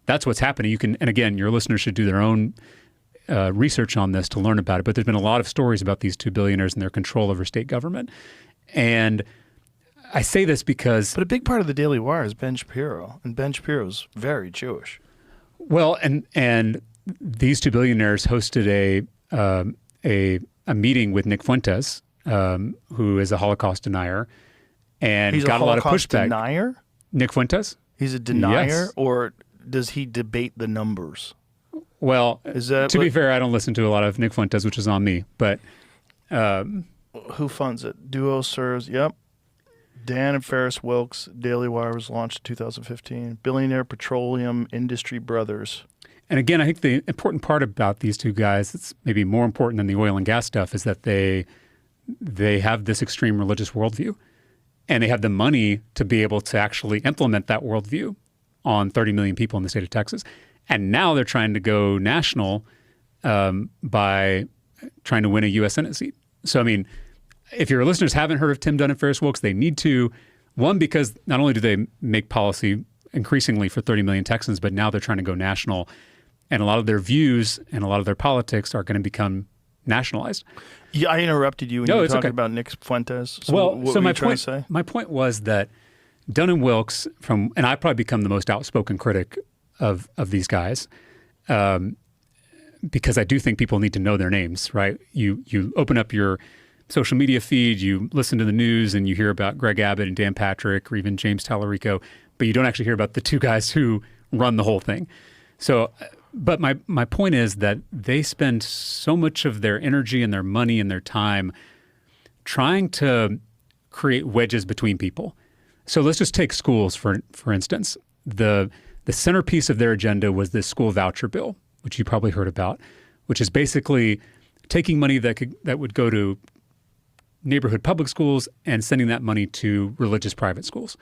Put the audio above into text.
that's what's happening. You can, and again, your listeners should do their own research on this to learn about it. But there's been a lot of stories about these two billionaires and their control over state government. And I say this because... But a big part of the Daily Wire is Ben Shapiro, and Ben Shapiro's very Jewish. Well, and these two billionaires hosted a meeting with Nick Fuentes, who is a Holocaust denier, and He's got a lot of Holocaust pushback. Denier? Nick Fuentes? He's a denier, Yes. or does he debate the numbers? Well, Is that to be what- fair, I don't listen to a lot of Nick Fuentes, which is on me. But Who funds it? Duo serves. Yep. Dan and Ferris Wilkes. Daily Wire was launched in 2015. Billionaire Petroleum Industry Brothers. and again, I think the important part about these two guys, it's maybe more important than the oil and gas stuff, is that they have this extreme religious worldview, and they have the money to be able to actually implement that worldview on 30 million people in the state of Texas. And now they're trying to go national by trying to win a U.S. Senate seat. So, I mean, if your listeners haven't heard of Tim Dunn and Ferris Wilkes, they need to. One, because not only do they make policy increasingly for 30 million Texans, but now they're trying to go national. And a lot of their views and a lot of their politics are going to become nationalized. Yeah, I interrupted you when No, you were it's talking okay. about Nick Fuentes. Well, what so were my you trying point, to say? my point was that Dunn and Wilkes, and I probably become the most outspoken critic of these guys, because I do think people need to know their names, right? You open up your social media feed, you listen to the news, and you hear about Greg Abbott and Dan Patrick, or even James Tallarico, but you don't actually hear about the two guys who run the whole thing. So, but my point is that they spend so much of their energy and their money and their time trying to create wedges between people. So let's just take schools for instance. The centerpiece of their agenda was this school voucher bill, which you probably heard about, which is basically taking money that would go to neighborhood public schools and sending that money to religious private schools.